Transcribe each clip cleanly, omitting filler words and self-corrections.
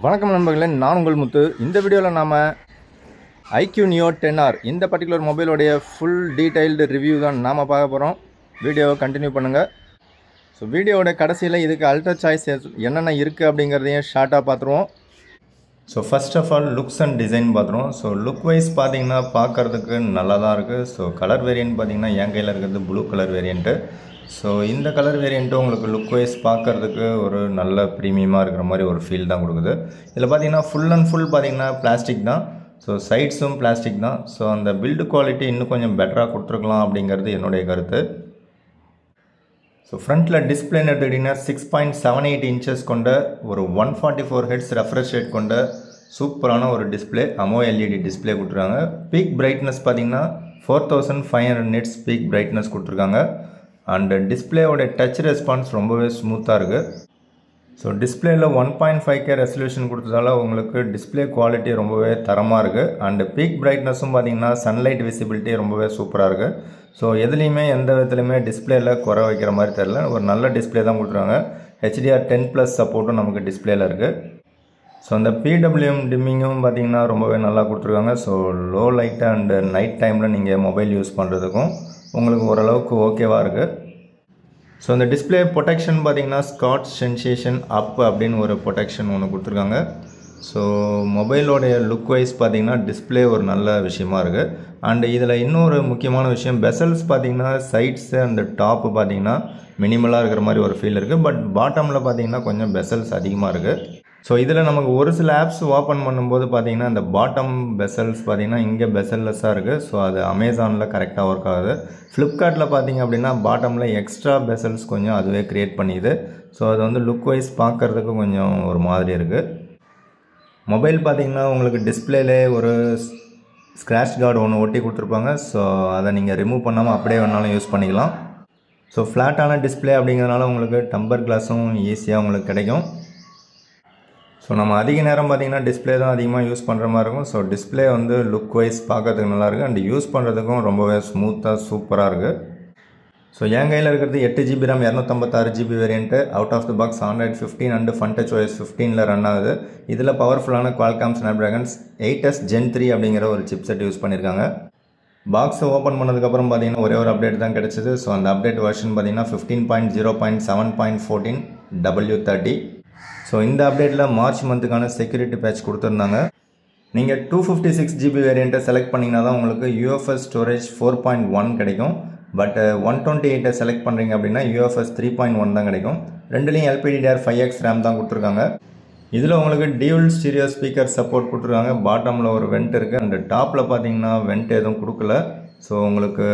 வணக்கம் நண்பர்களே, நான் உங்கள் முத்து. இந்த வீடியோவில் நாம் IQ Neo 10R இந்த பர்டிகுலர் மொபைலோடைய ஃபுல் டீடைல்டு ரிவ்யூ தான் நாம் பார்க்க போகிறோம். வீடியோவை கண்டினியூ பண்ணுங்கள். ஸோ வீடியோவோட கடைசியில் இதுக்கு அல்ட்ரா சாய்ஸ் என்னென்ன இருக்குது அப்படிங்கிறதையும் ஷார்ட்டாக பார்த்துருவோம். So first of all looks and design பார்த்துருவோம். ஸோ லுக் வைஸ் பார்த்தீங்கன்னா பார்க்குறதுக்கு நல்லா தான் இருக்குது. ஸோ கலர் வேரியன்ட் பார்த்தீங்கன்னா என் கையில் இருக்கிறது ப்ளூ கலர் வேரியண்ட்டு. ஸோ இந்த கலர் வேரியண்ட்டும் உங்களுக்கு லுக் வைஸ் பார்க்குறதுக்கு ஒரு நல்ல ப்ரீமியமாக இருக்கிற மாதிரி ஒரு ஃபீல் தான் கொடுக்குது. இதில் பார்த்தீங்கன்னா ஃபுல் அண்ட் ஃபுல் பார்த்தீங்கன்னா பிளாஸ்டிக் தான். ஸோ சைட்ஸும் பிளாஸ்டிக் தான். ஸோ அந்த பில்டு குவாலிட்டி இன்னும் கொஞ்சம் பெட்டராக கொடுத்துருக்கலாம் அப்படிங்கிறது என்னுடைய கருத்து. ஸோ ஃப்ரண்ட்டில் டிஸ்பிளேன்னு எடுத்துக்கிட்டிங்கன்னா 6.78 இன்ச்சஸ் கொண்ட ஒரு 144 ஹெர்ட்ஸ் ரெஃப்ரெஷ் ரேட் கொண்ட சூப்பரான ஒரு டிஸ்பிளே, AMOLED டிஸ்பிளே கொடுத்துருக்காங்க. பீக் பிரைட்னஸ் பார்த்தீங்கன்னா 4500 நிட்ஸ் பீக் பிரைட்னஸ் கொடுத்துருக்காங்க. அண்டு டிஸ்பிளேயோட டச் ரெஸ்பான்ஸ் ரொம்பவே ஸ்மூத்தாக இருக்குது. ஸோ டிஸ்பிளேயில் 1.5K ரெசல்யூஷன் கொடுத்ததால உங்களுக்கு டிஸ்பிளே குவாலிட்டி ரொம்பவே தரமாக இருக்குது. அண்டு பீக் பிரைட்னஸும் பார்த்தீங்கன்னா சன்லைட் விசிபிலிட்டி ரொம்பவே சூப்பராக இருக்குது. ஸோ எதுலேயுமே எந்த விதத்துலையுமே டிஸ்பிளேயில் குறை வைக்கிற மாதிரி தெரில. ஒரு நல்ல டிஸ்பிளே தான் கொடுத்துருக்காங்க. HDR10+ சப்போர்ட்டும் நமக்கு டிஸ்பிளேயில் இருக்குது. ஸோ அந்த PWM டிம்மிங்கும் பார்த்தீங்கன்னா ரொம்பவே நல்லா கொடுத்துருக்காங்க. So low light and night டைமில் நீங்கள் மொபைல் யூஸ் பண்ணுறதுக்கும் உங்களுக்கு ஓரளவுக்கு ஓகேவாக இருக்குது. ஸோ அந்த டிஸ்பிளே ப்ரொடெக்ஷன் பார்த்தீங்கன்னா ஸ்காட்ச் சென்சேஷன் அப் அப்படின்னு ஒரு ப்ரொடெக்ஷன் ஒன்று கொடுத்துருக்காங்க. ஸோ மொபைலோடைய லுக் வைஸ் பார்த்தீங்கன்னா டிஸ்பிளே ஒரு நல்ல விஷயமா இருக்குது. அண்டு இதில் இன்னொரு முக்கியமான விஷயம், பெசல்ஸ் பார்த்தீங்கன்னா சைட்ஸு அந்த டாப்பு பார்த்தீங்கன்னா மினிமலாக இருக்கிற மாதிரி ஒரு ஃபீல் இருக்குது. பட் பாட்டமில் பார்த்தீங்கன்னா கொஞ்சம் பெசல்ஸ் அதிகமாக இருக்குது. ஸோ இதில் நமக்கு ஒரு சில ஆப்ஸ் ஓப்பன் பண்ணும்போது பார்த்தீங்கன்னா இந்த பாட்டம் பெசல்ஸ் பார்த்தீங்கன்னா இங்கே பெசல்லெஸ்ஸாக இருக்குது. ஸோ அது அமேசானில் கரெக்டாக ஒர்க் ஆகுது. ஃப்ளிப்கார்ட்டில் பார்த்தீங்க அப்படின்னா பாட்டமில் எக்ஸ்ட்ரா பெசல்ஸ் கொஞ்சம் அதுவே க்ரியேட் பண்ணிது. ஸோ அது வந்து லுக் வைஸ் பார்க்குறதுக்கு கொஞ்சம் ஒரு மாதிரி இருக்குது. மொபைல் பார்த்தீங்கன்னா உங்களுக்கு டிஸ்பிளேலே ஒரு ஸ்க்ராட்ச் கார்டு ஒன்று ஒட்டி கொடுத்துருப்பாங்க. ஸோ அதை நீங்கள் ரிமூவ் பண்ணாமல் அப்படியே வேணாலும் யூஸ் பண்ணிக்கலாம். ஸோ ஃப்ளாட்டான டிஸ்பிளே அப்படிங்கிறதுனால உங்களுக்கு டம்பர் கிளாஸும் ஈஸியாக உங்களுக்கு கிடைக்கும். ஸோ நம்ம அதிக நேரம் பார்த்திங்கன்னா டிஸ்பிளே தான் அதிகமாக யூஸ் பண்ணுற மாதிரி இருக்கும். ஸோ டிஸ்பிளே வந்து லுக் வைஸ் பார்க்கறதுக்கு நல்லாயிருக்கு. அண்ட் யூஸ் பண்ணுறதுக்கும் ரொம்பவே ஸ்மூத்தாக சூப்பராக இருக்குது. ஸோ என் கையில் இருக்கிறது 8GB RAM 256GB variant. Out of the box Android 15 and FunTouchOS 15 run ஆகுது. இதில் பவர்ஃபுல்லான Qualcomm Snapdragon 8S Gen 3 அப்படிங்கிற ஒரு சிப்செட் யூஸ் பண்ணியிருக்காங்க. பாக்ஸை ஓப்பன் பண்ணதுக்கப்புறம் பார்த்தீங்கன்னா ஒரே ஒரு அப்டேட் தான் கிடச்சிது. ஸோ அந்த அப்டேட் வெர்ஷன் பார்த்தீங்கன்னா 15.0.7.14 W30. ஸோ இந்த அப்டேட்டில் மார்ச் மந்த்துக்கான செக்யூரிட்டி பேட்ச் கொடுத்துருந்தாங்க. நீங்கள் 256GB வேரியண்ட்டை செலக்ட் பண்ணிங்கன்னா தான் உங்களுக்கு UFS ஸ்டோரேஜ் 4.1 கிடைக்கும். பட் 128 செலக்ட் பண்ணுறீங்க அப்படின்னா UFS 3.1 தான் கிடைக்கும். ரெண்டுலேயும் LPDDR5X RAM தான் கொடுத்துருக்காங்க. இதில் உங்களுக்கு டியூல் ஸ்டீரியோ ஸ்பீக்கர் சப்போர்ட் கொடுத்துருக்காங்க. பாட்டமில் ஒரு வெண்ட் இருக்குது. அண்ட் டாப்பில் பார்த்தீங்கன்னா வெண்ட் எதுவும் கொடுக்கல. ஸோ உங்களுக்கு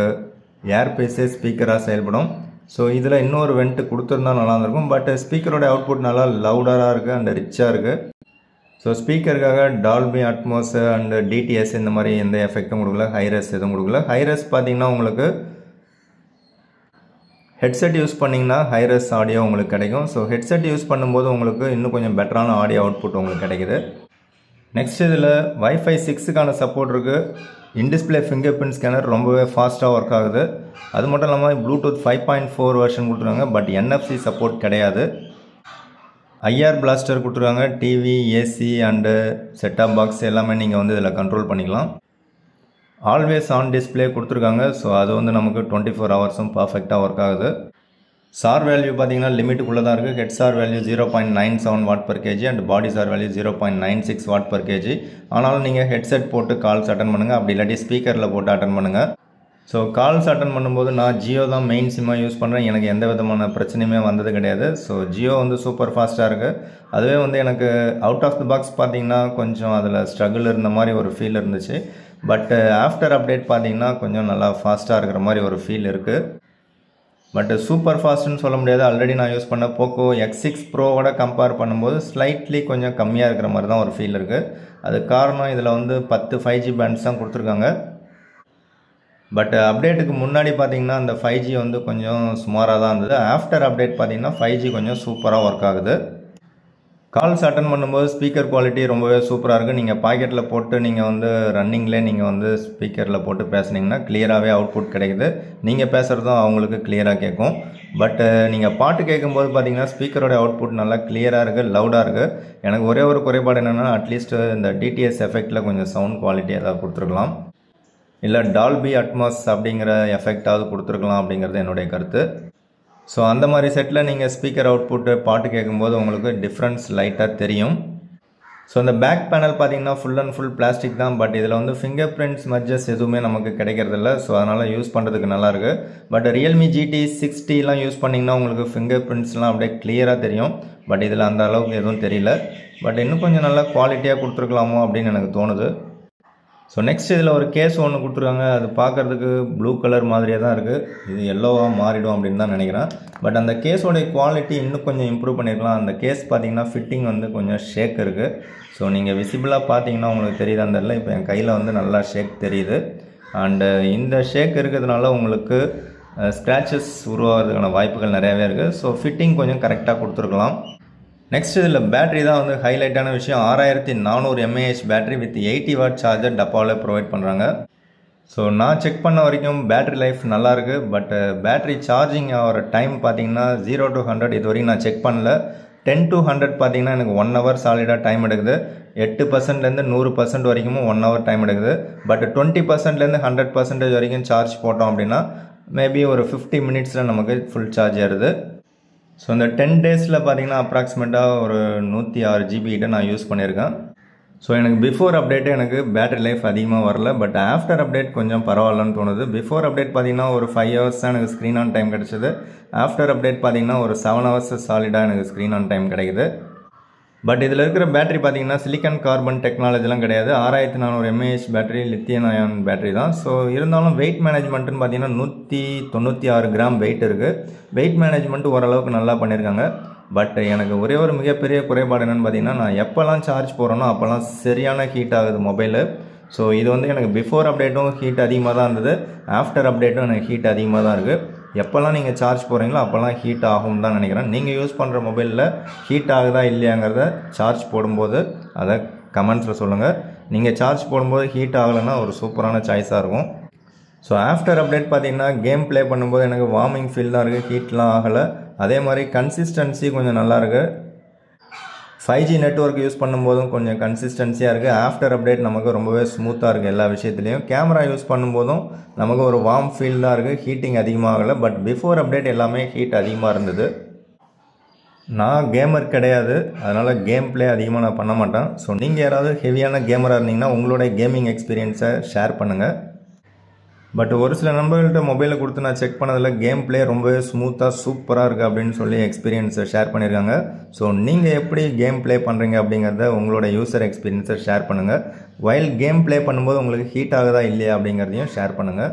ஏர்பேஸே ஸ்பீக்கராக செயல்படும். ஸோ இதில் இன்னொரு வெண்ட்டு கொடுத்துருந்தா நல்லா இருந்திருக்கும். பட் ஸ்பீக்கரோட அவுட்புட் நல்லா லவுடராக இருக்குது அண்ட் ரிச்சாக இருக்குது. ஸோ ஸ்பீக்கருக்காக டால்பி அட்மோஸ் அண்ட் DTS இந்த மாதிரி எந்த எஃபெக்டும் கொடுக்கல. ஹைரஸ் எதுவும் கொடுக்கல. ஹைரஸ் பார்த்தீங்கன்னா உங்களுக்கு ஹெட்செட் யூஸ் பண்ணிங்கன்னா ஹைரஸ் ஆடியோ உங்களுக்கு கிடைக்கும். ஸோ ஹெட்செட் யூஸ் பண்ணும்போது உங்களுக்கு இன்னும் கொஞ்சம் பெட்டரான ஆடியோ அவுட்புட் உங்களுக்கு கிடைக்குது. நெக்ஸ்ட் இதில் Wi-Fi 6க்கான சப்போர்ட் இருக்குது. இன்டிஸ்பிளே ஃபிங்கர் பிரிண்ட் ஸ்கேனர் ரொம்பவே ஃபாஸ்ட்டாக ஒர்க் ஆகுது. அது மட்டும் இல்லாமல் Bluetooth 5.4 வெர்ஷன் கொடுத்துருக்காங்க. பட் NFC சப்போர்ட் கிடையாது. IR பிளாஸ்டர் கொடுத்துருக்காங்க. TV, AC and set top box எல்லாமே நீங்கள் வந்து இதில் கண்ட்ரோல் பண்ணிக்கலாம். ஆல்வேஸ் ஆன் டிஸ்பிளே கொடுத்துருக்காங்க. ஸோ அது வந்து நமக்கு 24 ஹவர்ஸும் பர்ஃபெக்டாக ஒர்க் ஆகுது. சார் வேல்யூ பார்த்தீங்கன்னா லிமிட்டுக்குள்ளே தான் இருக்குது. Head sir value 0.97 W/kg and body sir value 0.96 W/kg. ஆனாலும் நீங்கள் ஹெட்செட் போட்டு கால்ஸ் அட்டன் பண்ணுங்கள். அப்படி இல்லாட்டி ஸ்பீக்கரில் போட்டு அட்டன் பண்ணுங்கள். ஸோ கால்ஸ் அட்டன் பண்ணும்போது நான் ஜியோ தான் மெயின் சிம்மாக யூஸ் பண்ணுறேன். எனக்கு எந்த விதமான பிரச்சனையுமே வந்தது கிடையாது. ஸோ ஜியோ வந்து சூப்பர் ஃபாஸ்ட்டாக இருக்குது. அதுவே வந்து எனக்கு அவுட் ஆஃப் த பாக்ஸ் பார்த்தீங்கன்னா கொஞ்சம் அதில் ஸ்ட்ரகிள் இருந்த மாதிரி ஒரு ஃபீல் இருந்துச்சு. பட் ஆஃப்டர் அப்டேட் பார்த்தீங்கன்னா கொஞ்சம் நல்லா ஃபாஸ்ட்டாக இருக்கிற மாதிரி ஒரு ஃபீல் இருக்குது. பட் சூப்பர் ஃபாஸ்ட்டுன்னு சொல்ல முடியாது. ஆல்ரெடி நான் யூஸ் பண்ண போக்கோ X6 ப்ரோவோட கம்பேர் பண்ணும்போது ஸ்லைட்லி கொஞ்சம் கம்மியாக இருக்கிற மாதிரி தான் ஒரு ஃபீல் இருக்குது. அது காரணம் இதில் வந்து 10 5G பேண்ட்ஸ் தான் கொடுத்துருக்காங்க. பட் அப்டேட்டுக்கு முன்னாடி பார்த்தீங்கன்னா அந்த 5G வந்து கொஞ்சம் சுமாராக தான் இருந்தது. ஆஃப்டர் அப்டேட் பார்த்தீங்கன்னா 5G கொஞ்சம் சூப்பராக ஒர்க் ஆகுது. கால்ஸ் அட்டன் பண்ணும்போது ஸ்பீக்கர் குவாலிட்டி ரொம்பவே சூப்பராக இருக்குது. நீங்கள் பாக்கெட்டில் போட்டு நீங்கள் வந்து ரன்னிங்லேயே நீங்கள் வந்து ஸ்பீக்கரில் போட்டு பேசுனீங்கன்னா கிளியராகவே அவுட்புட் கிடைக்குது. நீங்கள் பேசுகிறதும் அவங்களுக்கு கிளியராக கேட்கும். பட் நீங்கள் பாட்டு கேட்கும்போது பார்த்தீங்கன்னா ஸ்பீக்கரோட அவுட்புட் நல்லா கிளியராக இருக்குது, லவுடாக இருக்குது. எனக்கு ஒரே ஒரு குறைபாடு என்னென்னா அட்லீஸ்ட் இந்த டிடிஎஸ் எஃபெக்டில் கொஞ்சம் சவுண்ட் குவாலிட்டி ஏதாவது கொடுத்துருக்கலாம், இல்லை டால்பி அட்மாஸ் அப்படிங்கிற எஃபெக்டாவது கொடுத்துருக்கலாம் அப்படிங்கிறது என்னுடைய கருத்து. ஸோ அந்த மாதிரி செட்டில் நீங்கள் ஸ்பீக்கர் அவுட்புட்டு பாட்டு கேட்கும்போது உங்களுக்கு டிஃப்ரென்ஸ் லைட்டாக தெரியும். ஸோ இந்த பேக் பேனல் பார்த்தீங்கன்னா ஃபுல் அண்ட் ஃபுல் பிளாஸ்டிக் தான். பட் இதில் வந்து ஃபிங்கர் பிரிண்ட்ஸ் மட்ஜஸ் எதுவுமே நமக்கு கிடைக்கிறதில்ல. ஸோ அதனால் யூஸ் பண்ணுறதுக்கு நல்லாயிருக்கு. பட் ரியல்மி GT 60 யூஸ் பண்ணிங்கன்னா உங்களுக்கு ஃபிங்கர் பிரிண்ட்ஸ்லாம் அப்படியே கிளியராக தெரியும். பட் இதில் அந்த அளவுக்கு எதுவும் தெரியல. பட் இன்னும் கொஞ்சம் நல்லா குவாலிட்டியாக கொடுத்துருக்கலாமோ அப்படின்னு எனக்கு தோணுது. ஸோ நெக்ஸ்ட் இதில் ஒரு கேஸ் ஒன்று கொடுத்துருக்காங்க. அது பார்க்குறதுக்கு ப்ளூ கலர் மாதிரியே தான் இருக்குது. இது எல்லோவாக மாறிடும் அப்படின்னு தான் நினைக்கிறேன். பட் அந்த கேஸோடைய குவாலிட்டி இன்னும் கொஞ்சம் இம்ப்ரூவ் பண்ணியிருக்கலாம். அந்த கேஸ் பார்த்தீங்கன்னா ஃபிட்டிங் வந்து கொஞ்சம் ஷேக் இருக்குது. ஸோ நீங்கள் விசிபிளாக பார்த்தீங்கன்னா உங்களுக்கு தெரியுது அந்த இடத்துல. இப்போ என் கையில் வந்து நல்லா ஷேக் தெரியுது. அண்டு இந்த ஷேக் இருக்கிறதுனால உங்களுக்கு ஸ்க்ராச்சஸ் உருவாகிறதுக்கான வாய்ப்புகள் நிறையாவே இருக்குது. ஸோ ஃபிட்டிங் கொஞ்சம் கரெக்டாக கொடுத்துருக்கலாம். நெக்ஸ்ட் இதில் பேட்டரி தான் வந்து ஹைலைட்டான விஷயம். 6400 mAh battery with 80 watt charger டப்பாவில் ப்ரொவைட் பண்ணுறாங்க. ஸோ நான் செக் பண்ண வரைக்கும் பேட்டரி லைஃப் நல்லாயிருக்கு. பட் பேட்டரி சார்ஜிங் ஆகிற டைம் பார்த்தீங்கன்னா 0 to 100 இது வரைக்கும் நான் செக் பண்ணல. 10 to 100 பார்த்தீங்கன்னா எனக்கு 1 hour சாலிடாக டைம் எடுக்குது. 8%லேருந்து 100% வரைக்கும் 1 hour டைம் எடுக்குது. பட் 20%லேருந்து 100% வரைக்கும் சார்ஜ் போட்டோம் அப்படின்னா மேபி ஒரு 50 minutesல நமக்கு ஃபுல் சார்ஜ் ஆகிடுது. ஸோ இந்த 10 daysல பார்த்தீங்கன்னா அப்ராக்சிமேட்டாக ஒரு 106 GB கிட்ட நான் யூஸ் பண்ணியிருக்கேன். ஸோ எனக்கு பிஃபோர் அப்டேட்டு எனக்கு பேட்டரி லைஃப் அதிகமாக வரல. பட் ஆஃப்டர் அப்டேட் கொஞ்சம் பரவாயில்லன்னு தோணுது. பிஃபோர் அப்டேட் பார்த்தீங்கன்னா ஒரு 5 hours தான் எனக்கு ஸ்க்ரீன் ஆன் டைம் கிடச்சிது. ஆஃப்டர் அப்டேட் பார்த்தீங்கன்னா ஒரு 7 hours சாலிடாக எனக்கு ஸ்க்ரீன் ஆன் டைம் கிடைக்குது. பட் இதில் இருக்கிற பேட்டரி பார்த்தீங்கன்னா சிலிக்கான் கார்பன் டெக்னாலஜிலாம் கிடையாது. 6400 mAh battery lithium ion battery தான். ஸோ இருந்தாலும் வெயிட் மேனேஜ்மெண்ட்டுன்னு பார்த்தீங்கன்னா 196 கிராம் வெயிட் இருக்குது. வெயிட் மேனேஜ்மெண்ட்டு ஓரளவுக்கு நல்லா பண்ணியிருக்காங்க. பட் எனக்கு ஒரே ஒரு மிகப்பெரிய குறைபாடு என்னென்னு பார்த்தீங்கன்னா நான் எப்போல்லாம் சார்ஜ் போகிறேனோ அப்போல்லாம் சரியான ஹீட் ஆகுது மொபைலு. ஸோ இது வந்து எனக்கு பிஃபோர் அப்டேட்டும் ஹீட் அதிகமாக தான் இருந்தது, ஆஃப்டர் அப்டேட்டும் எனக்கு ஹீட் அதிகமாக தான் இருக்குது. எப்போல்லாம் நீங்கள் சார்ஜ் போகிறீங்களோ அப்போல்லாம் ஹீட் ஆகும் தான் நினைக்கிறேன். நீங்கள் யூஸ் பண்ணுற மொபைலில் ஹீட் ஆகுதா இல்லையாங்கிறத சார்ஜ் போடும்போது அதை கமெண்ட்ஸில் சொல்லுங்கள். நீங்கள் சார்ஜ் போடும்போது ஹீட் ஆகலைன்னா ஒரு சூப்பரான சாய்ஸாக இருக்கும். ஸோ ஆஃப்டர் அப்டேட் பார்த்தீங்கன்னா கேம் ப்ளே பண்ணும்போது எனக்கு வார்மிங் ஃபீல் தான் இருக்குது, ஹீட்லாம் ஆகலை. அதே மாதிரி கன்சிஸ்டன்சி கொஞ்சம் நல்லாயிருக்கு. 5G நெட்வொர்க் யூஸ் பண்ணும்போதும் கொஞ்சம் கன்சிஸ்டன்சியாக இருக்குது. ஆஃப்டர் அப்டேட் நமக்கு ரொம்பவே ஸ்மூத்தாக இருக்குது எல்லா விஷயத்துலையும். கேமரா யூஸ் பண்ணும்போதும் நமக்கு ஒரு வார்ம் ஃபீல் தான் இருக்குது, ஹீட்டிங் அதிகமாகலை. பட் பிஃபோர் அப்டேட் எல்லாமே ஹீட் அதிகமாக இருந்தது. நான் கேமர் கிடையாது, அதனால் கேம் ப்ளே அதிகமாக நான் பண்ண மாட்டேன். ஸோ நீங்கள் யாராவது ஹெவியான கேமராக இருந்தீங்கன்னா உங்களுடைய கேமிங் எக்ஸ்பீரியன்ஸை ஷேர் பண்ணுங்கள். பட் ஒரு சில நண்பர்கள்ட்ட மொபைலை கொடுத்து நான் செக் பண்ணதில் கேம் ப்ளே ரொம்பவே ஸ்மூத்தாக சூப்பராக இருக்குது அப்படின்னு சொல்லி எக்ஸ்பீரியன்ஸை ஷேர் பண்ணியிருக்காங்க. ஸோ நீங்கள் எப்படி கேம் ப்ளே பண்ணுறீங்க அப்படிங்கிறத உங்களோட யூசர் எக்ஸ்பீரியன்ஸை ஷேர் பண்ணுங்கள். வைல் கேம் ப்ளே பண்ணும்போது உங்களுக்கு ஹீட் ஆகுதா இல்லையா அப்படிங்கிறதையும் ஷேர் பண்ணுங்கள்.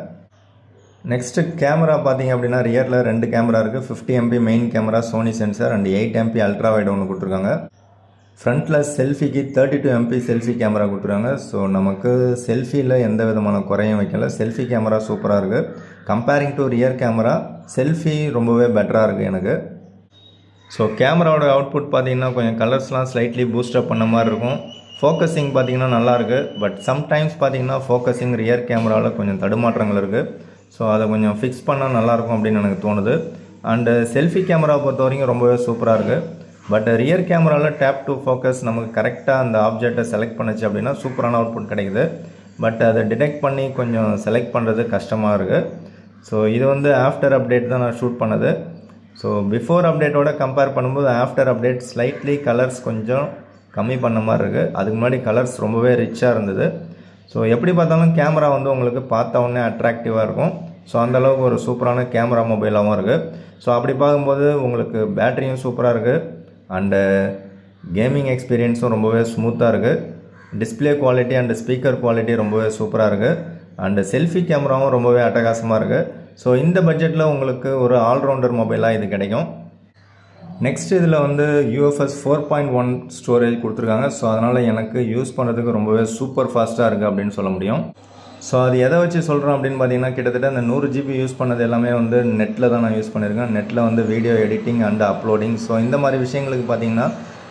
நெக்ஸ்ட்டு கேமரா பார்த்தீங்க அப்படின்னா ரியரில் 2 கேமரா இருக்குது. 50 MP main camera Sony sensor and 8 MP ultra wide ஒன்று கொடுத்துருக்காங்க. ஃப்ரண்ட்டில் செல்ஃபிக்கு 32 MP செல்ஃபி கேமரா கொடுத்துருக்காங்க. ஸோ நமக்கு செல்ஃபியில் எந்த விதமான குறையும் வைக்கல. செல்ஃபி கேமரா சூப்பராக இருக்குது. Comparing to rear camera selfie ரொம்பவே பெட்டராக இருக்குது எனக்கு. ஸோ கேமராவோட அவுட்புட் பார்த்தீங்கன்னா கொஞ்சம் கலர்ஸ்லாம் ஸ்லைட்லி பூஸ்டப் பண்ண மாதிரி இருக்கும். ஃபோக்கஸிங் பார்த்தீங்கன்னா நல்லாயிருக்கு. பட் சம்டைம்ஸ் பார்த்தீங்கன்னா ஃபோக்கஸிங் ரியர் கேமராவில் கொஞ்சம் தடுமாற்றங்கள் இருக்குது. ஸோ அதை கொஞ்சம் ஃபிக்ஸ் பண்ணால் நல்லாயிருக்கும் அப்படின்னு எனக்கு தோணுது. அண்டு செல்ஃபி கேமராவை பொறுத்த வரைக்கும் ரொம்பவே சூப்பராக இருக்குது. பட் ரியர் கேமராவில் டேப் டு ஃபோக்கஸ் நமக்கு கரெக்டாக அந்த ஆப்ஜெக்டை செலக்ட் பண்ணிச்சு அப்படின்னா சூப்பரான அவுட்புட் கிடைக்குது. பட் அதை டிடெக்ட் பண்ணி கொஞ்சம் செலக்ட் பண்ணுறது கஷ்டமாக இருக்குது. ஸோ இது வந்து ஆஃப்டர் அப்டேட் தான் நான் ஷூட் பண்ணது. ஸோ பிஃபோர் அப்டேட்டோட கம்பேர் பண்ணும்போது ஆஃப்டர் அப்டேட் ஸ்லைட்லி கலர்ஸ் கொஞ்சம் கம்மி பண்ண மாதிரி இருக்குது. அதுக்கு முன்னாடி கலர்ஸ் ரொம்பவே ரிச்சாக இருந்தது. ஸோ எப்படி பார்த்தாலும் கேமரா வந்து உங்களுக்கு பார்த்த உடனே அட்ராக்டிவாக இருக்கும். ஸோ அந்தளவுக்கு ஒரு சூப்பரான கேமரா மொபைலாகவும் இருக்குது. ஸோ அப்படி பார்க்கும்போது உங்களுக்கு பேட்டரியும் சூப்பராக இருக்குது. அண்டு கேமிங் எக்ஸ்பீரியன்ஸும் ரொம்பவே ஸ்மூத்தாக இருக்குது. Display quality and speaker quality ரொம்பவே சூப்பராக இருக்குது. அண்டு செல்ஃபி கேமராவும் ரொம்பவே அட்டகாசமாக இருக்குது. ஸோ இந்த பட்ஜெட்டில் உங்களுக்கு ஒரு ஆல்ரவுண்டர் மொபைலாக இது கிடைக்கும். நெக்ஸ்ட் இதில் வந்து UFS 4.1 ஸ்டோரேஜ் கொடுத்துருக்காங்க. ஸோ அதனால் எனக்கு யூஸ் பண்ணுறதுக்கு ரொம்பவே சூப்பர் ஃபாஸ்ட்டாக இருக்குது அப்படின்னு சொல்ல முடியும். ஸோ அது எதை வச்சு சொல்கிறோம் அப்படின்னு பார்த்தீங்கன்னா கிட்டத்தட்ட அந்த 100 GB யூஸ் பண்ணது எல்லாமே வந்து நெட்டில் தான் நான் யூஸ் பண்ணியிருக்கேன். நெட்டில் வந்து video editing and uploading. So இந்த மாதிரி விஷயங்களுக்கு பார்த்தீங்கன்னா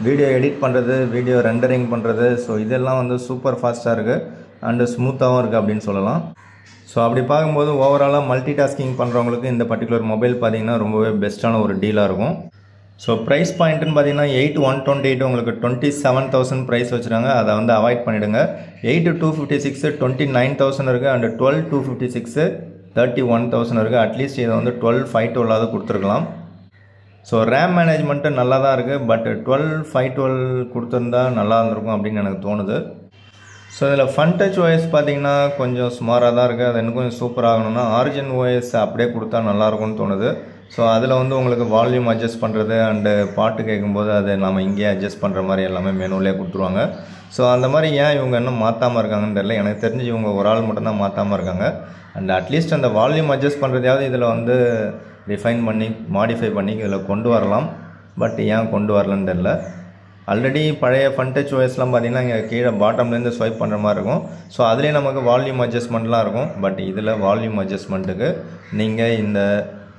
வீடியோ எடிட் பண்ணுறது, வீடியோ ரெண்டரிங் பண்ணுறது, ஸோ இதெல்லாம் வந்து சூப்பர் ஃபாஸ்ட்டாக இருக்குது அண்டு ஸ்மூத்தாகவும் இருக்குது அப்படின்னு சொல்லலாம். ஸோ அப்படி பார்க்கும்போது ஓவராலாக மல்டி டாஸ்கிங் பண்ணுறவங்களுக்கு இந்த பர்டிகுலர் மொபைல் பார்த்தீங்கன்னா ரொம்பவே பெஸ்ட்டான ஒரு டீலாக இருக்கும். ஸோ ப்ரைஸ் பாயிண்ட்டுன்னு பார்த்தீங்கன்னா 8,128 உங்களுக்கு 27,000 ப்ரைஸ் வச்சுருக்காங்க. அதை வந்து அவாய்ட் பண்ணிவிடுங்க. 8,256 29,000 இருக்குது. அண்ட் 12,256 31,000 இருக்குது. அட்லீஸ்ட் இதை வந்து 12,512 கொடுத்துருக்கலாம். ஸோ ரேம் மேனேஜ்மெண்ட்டு நல்லா தான் இருக்குது. பட் 12,512 கொடுத்துருந்தா நல்லா இருந்திருக்கும் அப்படின்னு எனக்கு தோணுது. ஸோ இதில் ஃபன் டச் ஓஎஸ் பார்த்தீங்கன்னா கொஞ்சம் சுமாராக தான் இருக்குது. அது இன்னும் கொஞ்சம் சூப்பராகணும்னா ஆரிஜின் ஓஎஸ் அப்படியே கொடுத்தா நல்லாயிருக்கும்னு தோணுது. ஸோ அதில் வந்து உங்களுக்கு வால்யூம் அட்ஜஸ்ட் பண்ணுறது அண்டு பாட்டு கேட்கும்போது அதை நம்ம இங்கேயே அட்ஜஸ்ட் பண்ணுற மாதிரி எல்லாமே மெனுவிலே கொடுத்துருவாங்க. ஸோ அந்த மாதிரி ஏன் இவங்க இன்னும் மாற்றாமல் இருக்காங்கன்னு தெரியல. எனக்கு தெரிஞ்சு இவங்க ஒரு ஆள் மட்டும்தான் மாற்றாமல் இருக்காங்க. அண்ட் அட்லீஸ்ட் அந்த வால்யூம் அட்ஜஸ்ட் பண்ணுறதையாவது இதில் வந்து ரிஃபைன் பண்ணி மாடிஃபை பண்ணி இதில் கொண்டு வரலாம். பட் ஏன் கொண்டு வரலன்னு தெரியல. ஆல்ரெடி பழைய ஃபன் டச் ஓஎஸ்லாம் பார்த்தீங்கன்னா இங்கே கீழே பாட்டம்லேருந்து ஸ்வைப் பண்ணுற மாதிரி இருக்கும். ஸோ அதுலேயே நமக்கு வால்யூம் அட்ஜஸ்ட்மெண்ட்லாம் இருக்கும். பட் இதில் வால்யூம் அட்ஜஸ்ட்மெண்ட்டுக்கு நீங்கள் இந்த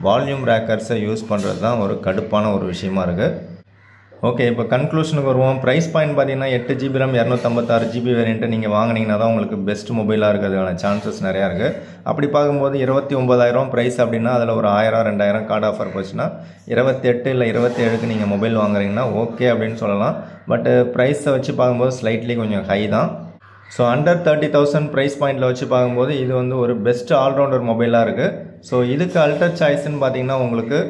வால்யூம் ரேக்கர்ஸை யூஸ் பண்ணுறது தான் ஒரு கடுப்பான ஒரு விஷயமா இருக்குது. ஓகே, இப்போ கன்க்ளூஷனுக்கு வருவோம். ப்ரைஸ் பாயிண்ட் பார்த்தீங்கன்னா 8GB RAM 256GB வேரியண்ட்டு நீங்கள் வாங்கினீங்கன்னா தான் உங்களுக்கு பெஸ்ட் மொபைலாக இருக்கிறதுக்கான சான்சஸ் நிறையா இருக்குது. அப்படி பார்க்கும்போது 29,000 ப்ரைஸ் அப்படின்னா அதில் ஒரு 1,000-2,000 கார்டு ஆஃபர் போச்சுன்னா 28 இல்லை 27க்கு நீங்கள் மொபைல் வாங்குறீங்கன்னா ஓகே அப்படின்னு சொல்லலாம். பட் ப்ரைஸை வச்சு பார்க்கும்போது ஸ்லைட்லி கொஞ்சம் ஹை தான். ஸோ அண்டர் 30,000 ப்ரைஸ் பாயிண்டில் வச்சு பார்க்கும்போது இது வந்து ஒரு பெஸ்ட் ஆல்ரவுண்டர் மொபைலாக இருக்குது. ஸோ இதுக்கு அல்டர் சாய்ஸ்ன்னு பார்த்தீங்கன்னா உங்களுக்கு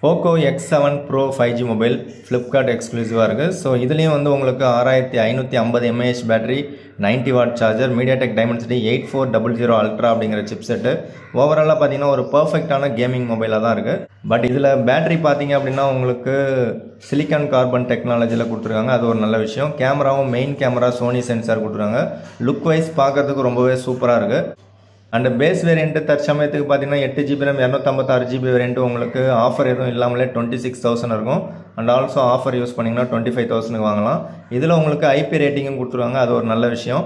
Poco X7 Pro 5G mobile Flipkart எக்ஸ்க்ளூசிவாக இருக்குது. ஸோ இதுலேயும் வந்து உங்களுக்கு 6,550 mAh battery, 90W charger, MediaTek Dimensity 8400 ultra அப்படிங்கிற சிப் செட்டு. ஓவராலாக பார்த்தீங்கன்னா ஒரு பர்ஃபெக்டான கேமிங் மொபைலாக தான் இருக்குது. பட் இதில் பேட்டரி பார்த்தீங்க அப்படின்னா உங்களுக்கு சிலிக்கான் கார்பன் டெக்னாலஜியில் கொடுத்துருக்காங்க. அது ஒரு நல்ல விஷயம். கேமராவும் மெயின் கேமரா சோனி சென்சார் கொடுத்துருக்காங்க. லுக் வைஸ் பார்க்கறதுக்கு ரொம்பவே சூப்பராக இருக்குது. அண்ட் பேஸ் வேரியண்ட்டு தற்சமயத்துக்கு பார்த்தீங்கன்னா 8GB RAM 256GB வேரியண்ட்டு உங்களுக்கு ஆஃபர் எதுவும் இல்லாமலே 26,000 இருக்கும். அண்ட் ஆல்சோ ஆஃபர் யூஸ் பண்ணிங்கன்னா 25,000க்கு வாங்கலாம். இதில் உங்களுக்கு ஐபி ரேட்டிங்கும் கொடுத்துருவாங்க. அது ஒரு நல்ல விஷயம்.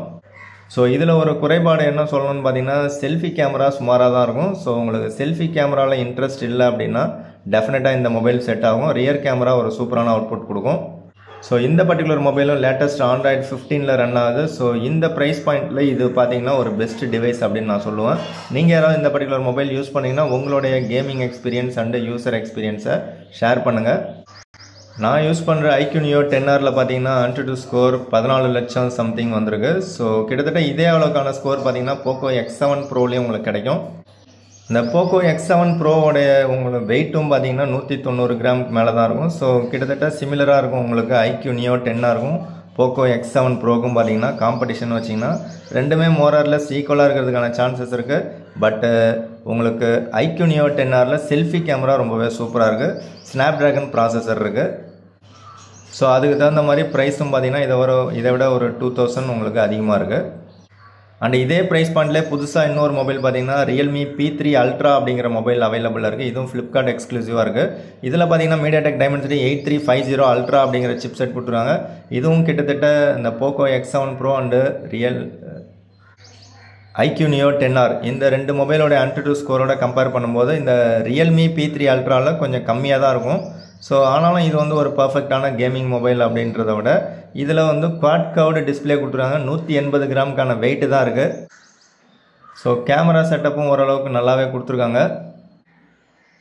ஸோ இதில் ஒரு குறைபாடு என்ன சொல்லணும்னு பார்த்தீங்கன்னா செல்ஃபி கேமரா சுமாராக தான் இருக்கும். ஸோ உங்களுக்கு செல்ஃபி கேமராவில் இன்ட்ரெஸ்ட் இல்லை அப்படின்னா டெஃபினட்டாக இந்த மொபைல் செட் ஆகும். ரியர் கேமரா ஒரு சூப்பரான அவுட்புட் கொடுக்கும். ஸோ இந்த பர்டிகுலர் மொபைலும் லேட்டஸ்ட் Android 15ல் ரன் ஆகுது. ஸோ இந்த ப்ரைஸ் பாயிண்ட்டில் இது பார்த்தீங்கன்னா ஒரு பெஸ்ட் டிவைஸ் அப்படின்னு நான் சொல்லுவேன். நீங்கள் யாராவது இந்த பர்டிகுலர் மொபைல் யூஸ் பண்ணிங்கன்னா உங்களுடைய கேமிங் எக்ஸ்பீரியன்ஸ் அண்டு யூசர் எக்ஸ்பீரியன்ஸை ஷேர் பண்ணுங்கள். நான் யூஸ் பண்ணுற IQ Neo 10Rல பார்த்தீங்கன்னா AnTuTu ஸ்கோர் 14 லட்சம் சம்திங் வந்திருக்கு. ஸோ கிட்டத்தட்ட இதே அளவுக்கான ஸ்கோர் பார்த்தீங்கன்னா போக்கோ X7 Proலேயும் உங்களுக்கு கிடைக்கும். இந்த போக்கோ X7 Proவோடைய உங்களுக்கு வெயிட்டும் பார்த்தீங்கன்னா 190 கிராமுக்கு மேலே தான் இருக்கும். ஸோ கிட்டத்தட்ட சிமிலராக இருக்கும் உங்களுக்கு IQ Neo 10 இருக்கும். போக்கோ X7 Proக்கும் பார்த்தீங்கன்னா காம்படிஷன் வச்சிங்கன்னா ரெண்டுமே மோரர்லெஸ் ஈக்குவலாக இருக்கிறதுக்கான சான்சஸ் இருக்குது. பட்டு உங்களுக்கு IQ Neo 10Rல செல்ஃபி கேமரா ரொம்பவே சூப்பராக இருக்குது. ஸ்னாப்ட்ராகன் ப்ராசஸர் இருக்குது. ஸோ அதுக்கு தகுந்த மாதிரி ப்ரைஸும் பார்த்தீங்கன்னா இதை விட ஒரு 2,000 உங்களுக்கு அதிகமாக இருக்குது. அண்ட் இதே ப்ரைஸ் பாயிண்ட்லேயே புதுசாக இன்னொரு மொபைல் பார்த்தீங்கன்னா Realme P3 Ultra அப்படிங்கிற மொபைல் அவைலபிளாக இருக்குது. இதுவும் ஃப்ளிப்கார்ட் எக்ஸ்க்ளூசிவாக இருக்குது. இதில் பார்த்தீங்கன்னா மீடியாடெக் டைமென்சிட்டி 8350 அல்ட்ரா அப்படிங்கிற சிப் செட் கொடுத்துருவாங்க. இதுவும் கிட்டத்தட்ட இந்த Poco X7 Pro and IQ Neo 10R இந்த ரெண்டு மொபைலோட AnTuTu ஸ்கோரோட கம்பேர் பண்ணும்போது இந்த Realme P3 Ultraவில் கொஞ்சம் கம்மியாக தான் இருக்கும். ஸோ ஆனாலும் இது வந்து ஒரு பர்ஃபெக்டான கேமிங் மொபைல் அப்படின்றத விட இதில் வந்து குவாட் கர்வ்டு டிஸ்பிளே கொடுத்துருக்காங்க. 180 கிராமுக்கான வெயிட்டு தான் இருக்குது. ஸோ கேமரா செட்டப்பும் ஓரளவுக்கு நல்லாவே கொடுத்துருக்காங்க.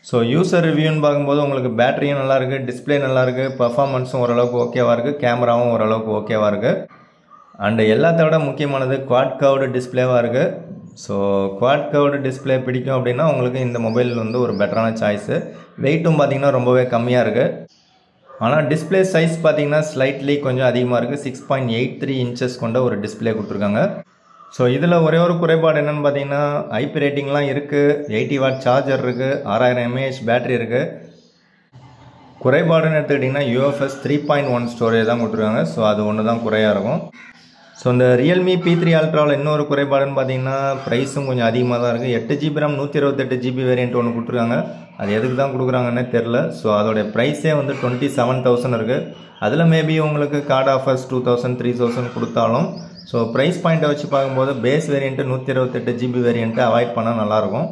ஸோ யூசர் ரிவ்யூன்னு பார்க்கும்போது உங்களுக்கு பேட்டரியும் நல்லாயிருக்கு, டிஸ்பிளே நல்லாயிருக்கு, பர்ஃபார்மன்ஸும் ஓரளவுக்கு ஓகேவாக இருக்குது, கேமராவும் ஓரளவுக்கு ஓகேவாக இருக்குது. அண்டு எல்லாத்த விட முக்கியமானது குவாட் கர்வ்டு டிஸ்பிளேவாக இருக்குது. ஸோ குவாட் கர்வ்டு டிஸ்பிளே பிடிக்கும் அப்படின்னா உங்களுக்கு இந்த மொபைல் வந்து ஒரு பெட்டரான சாய்ஸு. வெயிட்டும் பார்த்திங்கன்னா ரொம்பவே கம்மியாக இருக்குது. ஆனால் டிஸ்பிளே சைஸ் பார்த்திங்கன்னா ஸ்லைட்லி கொஞ்சம் அதிகமாக இருக்குது. 6.83 இன்ச்சஸ் கொண்ட ஒரு டிஸ்பிளே கொடுத்துருக்காங்க. ஸோ இதில் ஒரே ஒரு குறைபாடு என்னென்னு பார்த்தீங்கன்னா ஐபி ரேட்டிங்லாம் இருக்குது, 80W சார்ஜர் இருக்குது, 6000 mAh பேட்டரி இருக்குது. குறைபாடுன்னு எடுத்துக்கிட்டிங்கன்னா UFS 3.1 ஸ்டோரேஜ் தான் கொடுத்துருக்காங்க. ஸோ அது ஒன்று தான் குறையாக இருக்கும். ஸோ இந்த Realme P3 Ultraவில் இன்னொரு குறைபாடுன்னு பார்த்தீங்கன்னா ப்ரைஸும் கொஞ்சம் அதிகமாக தான் இருக்குது. 8GB RAM 128GB வேரியண்ட் ஒன்று கொடுத்துருக்காங்க. அது எதுக்கு தான் கொடுக்குறாங்கன்னே தெரில. ஸோ அதோடைய ப்ரைஸே வந்து 27,000 இருக்குது. அதில் மேபி உங்களுக்கு கார்டு ஆஃபர்ஸ் 2,000 3,000 கொடுத்தாலும் ஸோ ப்ரைஸ் பாயிண்ட்டை வச்சு பார்க்கும்போது base variant 128GB variant avoid பண்ணால் நல்லாயிருக்கும்.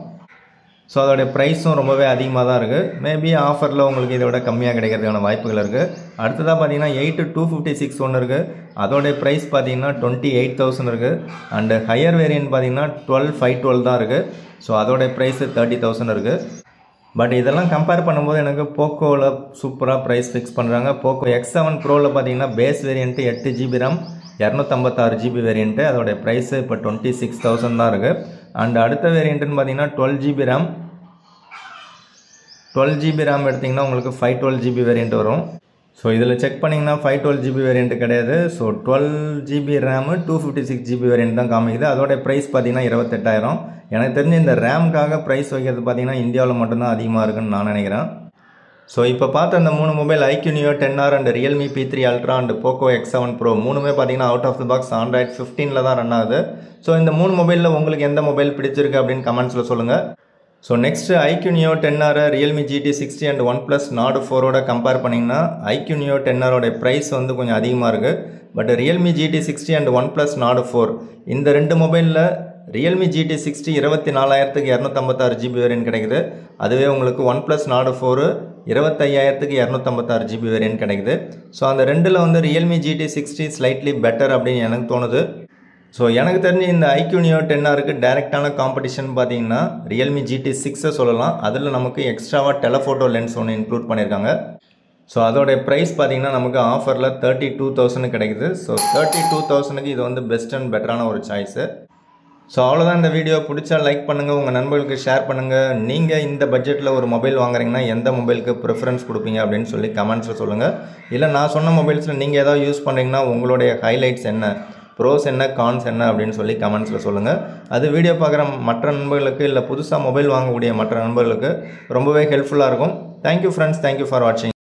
ஸோ அதோடைய ப்ரைஸும் ரொம்பவே அதிகமாக தான் இருக்குது. மேபி ஆஃபரில் உங்களுக்கு இதை விட கம்மியாக கிடைக்கிறதுக்கான வாய்ப்புகள் இருக்குது. அடுத்ததாக பார்த்தீங்கன்னா 8256 ஒன்று இருக்குது, அதோடைய ப்ரைஸ் பார்த்தீங்கன்னா 28,000 இருக்குது. அண்டு ஹையர் வேரியன்ட் பார்த்தீங்கன்னா 12512 தான் இருக்குது. ஸோ அதோடைய ப்ரைஸ் 30,000 இருக்குது. பட் இதெல்லாம் கம்பேர் பண்ணும்போது எனக்கு போக்கோவில் சூப்பராக ப்ரைஸ் ஃபிக்ஸ் பண்ணுறாங்க. போக்கோ X7 ப்ரோவில் பார்த்தீங்கன்னா base variant 8GB RAM 256GB variant, அதோடைய ப்ரைஸ் இப்போ 26,000 தான் இருக்குது. அண்ட் அடுத்த வேரியன்ட்டுன்னு பார்த்தீங்கன்னா 12GB RAM. 12GB RAM எடுத்திங்கன்னா உங்களுக்கு 512GB வேரியன்ட் வரும். ஸோ இதில் செக் பண்ணிங்கன்னா 512GB வேரியன்ட் கிடையாது. So 12GB RAM 256GB variant தான் காமிக்குது. அதோடைய ப்ரைஸ் பார்த்தீங்கன்னா 28,000. எனக்கு தெரிஞ்சு இந்த ரேம்காக ப்ரைஸ் வைக்கிறது பார்த்தீங்கன்னா இந்தியாவில் மட்டும்தான் அதிகமாக இருக்குன்னு நான் நினைக்கிறேன். ஸோ இப்போ பார்த்த அந்த 3 mobile iQOO Neo 10R and Realme P3 Ultra and Poco X7 Pro மூணுமே பார்த்தீங்கன்னா out of the box Android 15 தான் ரன் ஆகுது. ஸோ இந்த 3 மொபைலில் உங்களுக்கு எந்த மொபைல் பிடிச்சிருக்கு அப்படின்னு கமெண்ட்ஸில் சொல்லுங்கள். So next iQOO Neo 10R Realme GT60 and OnePlus Nord 4ஓட கம்பேர் பண்ணிங்கன்னா iQOO Neo 10Rோட ப்ரைஸ் வந்து கொஞ்சம் அதிகமாக இருக்குது. But Realme GT60 and OnePlus Nord 4 இந்த 2 மொபைலில் Realme GT60 24,256GB வேரியன்ட் கிடைக்குது. அதுவே உங்களுக்கு OnePlus Nord 4 25,256GB வேரியன்ட் கிடைக்குது. ஸோ அந்த ரெண்டில் வந்து Realme GT60 ஸ்லைட்லி பெட்டர் அப்படின்னு எனக்கு தோணுது. ஸோ எனக்கு தெரிஞ்சு இந்த iQOO Neo 10Rக்கு டைரெக்டான காம்படிஷன் பார்த்தீங்கன்னா Realme GT6 சொல்லலாம். அதில் நமக்கு எக்ஸ்ட்ராவாக டெலஃபோட்டோ லென்ஸ் ஒன்று இன்க்ளூட் பண்ணியிருக்காங்க. ஸோ அதோடைய ப்ரைஸ் பார்த்தீங்கன்னா நமக்கு ஆஃபரில் 32,000 கிடைக்குது. ஸோ 32,000க்கு இது வந்து பெஸ்ட் அண்ட் பெட்டரான ஒரு சாய்ஸு. ஸோ அவ்வளோதான் இந்த வீடியோ. பிடிச்சா லைக் பண்ணுங்கள், உங்கள் நண்பர்களுக்கு ஷேர் பண்ணுங்கள். நீங்கள் இந்த பட்ஜெட்டில் ஒரு மொபைல் வாங்குறீங்கன்னா எந்த மொபைலுக்கு ப்ரிஃபரன்ஸ் கொடுப்பீங்க அப்படின்னு சொல்லி கமெண்ட்ஸில் சொல்லுங்கள். இல்லை நான் சொன்ன மொபைல்ஸில் நீங்கள் ஏதாவது யூஸ் பண்ணுறீங்கன்னா உங்களுடைய ஹைலைட்ஸ் என்ன, ப்ரோஸ் என்ன, கான்ஸ் என்ன அப்படின்னு சொல்லி கமெண்ட்ஸில் சொல்லுங்கள். அது வீடியோ பார்க்குற மற்ற நண்பர்களுக்கு இல்லை புதுசாக மொபைல் வாங்கக்கூடிய மற்ற நண்பர்களுக்கு ரொம்பவே ஹெல்ப்ஃபுல்லாக இருக்கும். தேங்க்யூ ஃப்ரெண்ட்ஸ், தேங்க்யூ ஃபார் வாட்சிங்.